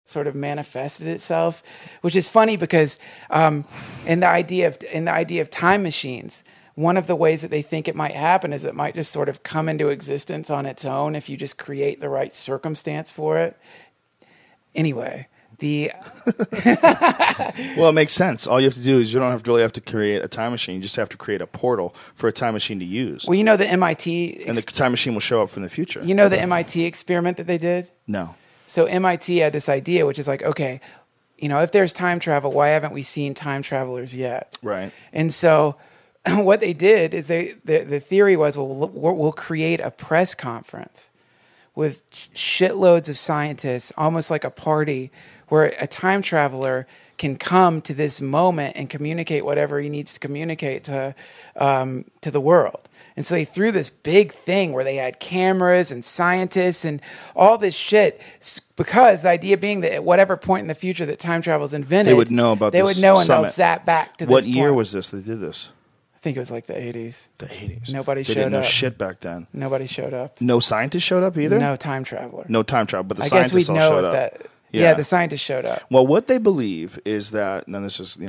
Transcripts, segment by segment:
sort of manifested itself, which is funny because in the idea of time machines, one of the ways that they think it might happen is it might just sort of come into existence on its own if you just create the right circumstance for it. Anyway, well, it makes sense. All you have to do is you don't really have to create a time machine. You just have to create a portal for a time machine to use. Well, you know the MIT... and the time machine will show up from the future. You know the MIT experiment that they did? No. So MIT had this idea, which is like, okay, you know, if there's time travel, why haven't we seen time travelers yet? Right. And so what they did is the theory was, well, we'll create a press conference with shitloads of scientists, almost like a party, where a time traveler can come to this moment and communicate whatever he needs to communicate to the world. And so they threw this big thing where they had cameras and scientists and all this shit, because the idea being that at whatever point in the future that time travel is invented, they would know about this. They would know, and summit. they'll zap back to this What point. year was this they did this? I think it was like the 80s. The 80s. Nobody they showed didn't know up. Shit back then. Nobody showed up. No scientists showed up either? No time traveler. No time travel, but the I guess scientists we'd all know showed if up. that. Yeah, the scientists showed up. Well, what they believe is that, and this is,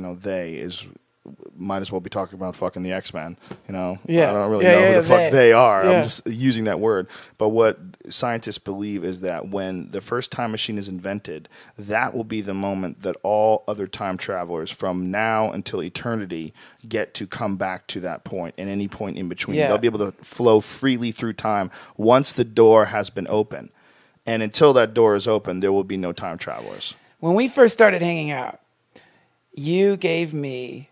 might as well be talking about fucking the X-Men, Yeah. I don't really know who the fuck they are. Yeah. I'm just using that word. But what scientists believe is that when the first time machine is invented, that will be the moment that all other time travelers from now until eternity get to come back to that point, and any point in between. Yeah. They'll be able to flow freely through time once the door has been opened. And until that door is open, there will be no time travelers. When we first started hanging out, you gave me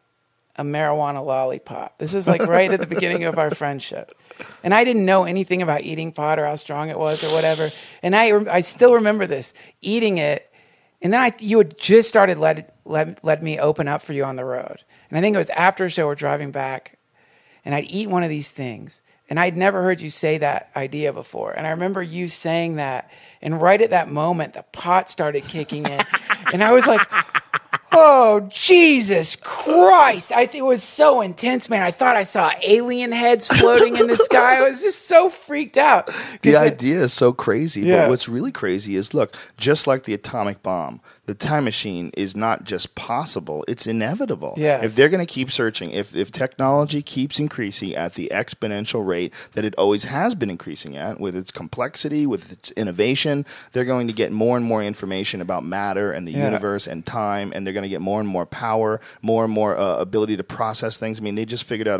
a marijuana lollipop. This was like right at the beginning of our friendship. And I didn't know anything about eating pot or how strong it was or whatever. And I still remember this, eating it. And then you had just started let me open up for you on the road. And I think it was after a show, we're driving back, and I'd eat one of these things. And I'd never heard you say that idea before. And I remember you saying that. And right at that moment, the pot started kicking in. And I was like, oh, Jesus Christ. I think it was so intense, man. I thought I saw alien heads floating in the sky. I was just so freaked out. The idea is so crazy. Yeah. But what's really crazy is, look, just like the atomic bomb, the time machine is not just possible, it's inevitable. Yeah. If they're going to keep searching, if technology keeps increasing at the exponential rate that it always has been increasing at, with its complexity, with its innovation, they're going to get more and more information about matter and the universe and time, and they're going to get more and more power, more and more ability to process things. I mean, they just figured out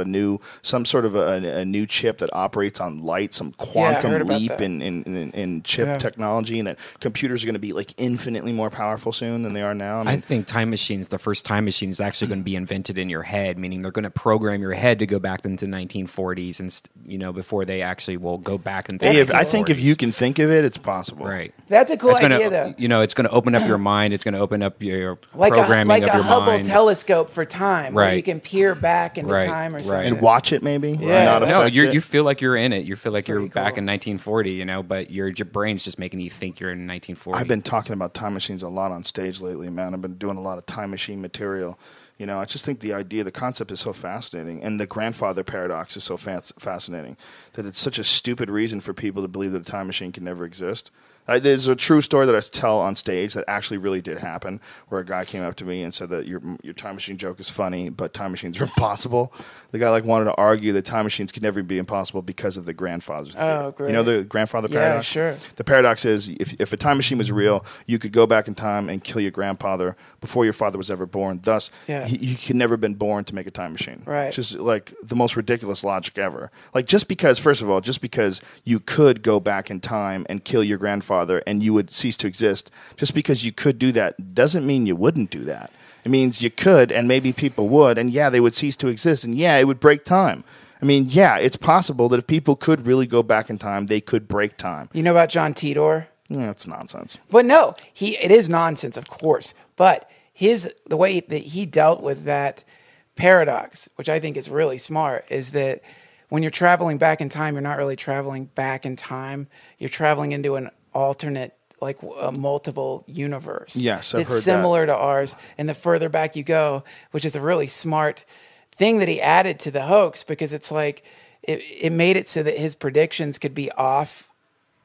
some sort of a new chip that operates on light, some quantum leap in chip technology, and that computers are going to be like infinitely more powerful soon than they are now. I think the first time machine is actually going to be invented in your head, meaning they're going to program your head to go back into the 1940s, and before they actually will go back into. I think if you can think of it, it's possible. Right. That's a cool idea, though. It's going to open up your mind. It's going to open up your programming like of your a Hubble mind. telescope for time, where you can peer back into Right, time or right. something. And watch it, maybe. Yeah. No, you feel like you're in it. You feel like you're pretty back cool. in 1940, but your brain's just making you think you're in 1940. I've been talking about time machines a lot on stage lately, man. I've been doing a lot of time machine material. I just think the concept is so fascinating, and the grandfather paradox is so fascinating that it's such a stupid reason for people to believe that a time machine can never exist. There's a true story that I tell on stage that actually really did happen, where a guy came up to me and said that your time machine joke is funny, but time machines are impossible. The guy wanted to argue that time machines could never be impossible because of the grandfather's theory. Oh, great. You know the grandfather paradox? Yeah, sure. The paradox is if a time machine was real, you could go back in time and kill your grandfather before your father was ever born. Thus, he could never have been born to make a time machine. Right. Which is like the most ridiculous logic ever. Like just because you could go back in time and kill your grandfather and you would cease to exist, just because you could do that doesn't mean you wouldn't do that. It means you could, and maybe people would, and they would cease to exist, and it would break time. I mean, it's possible that if people could really go back in time, they could break time. You know about John Titor? Yeah, it's nonsense. But no, it is nonsense, of course. But the way that he dealt with that paradox, which I think is really smart, is that when you're traveling back in time, you're not really traveling back in time. You're traveling into an alternate, like a multiple universe. Yes, I've heard it's similar to ours. And the further back you go, which is a really smart thing that he added to the hoax, because it's like it made it so that his predictions could be off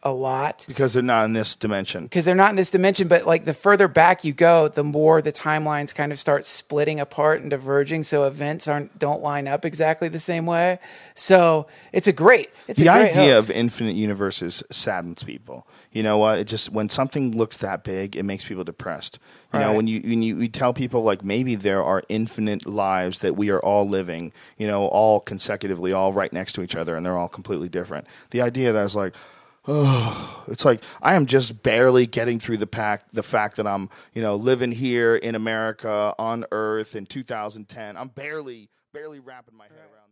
a lot. Because they're not in this dimension. Because they're not in this dimension, but like the further back you go, the more the timelines kind of start splitting apart and diverging, so events don't line up exactly the same way. So it's a great idea hoax. of infinite universes saddens people. You know what? It just, when something looks that big, it makes people depressed. You know, when you tell people like maybe there are infinite lives that we are all living, you know, all consecutively, all right next to each other, and they're all completely different. The idea that is like, oh, it's like I am just barely getting through the fact that I'm, you know, living here in America on Earth in 2010. I'm barely wrapping my head around that.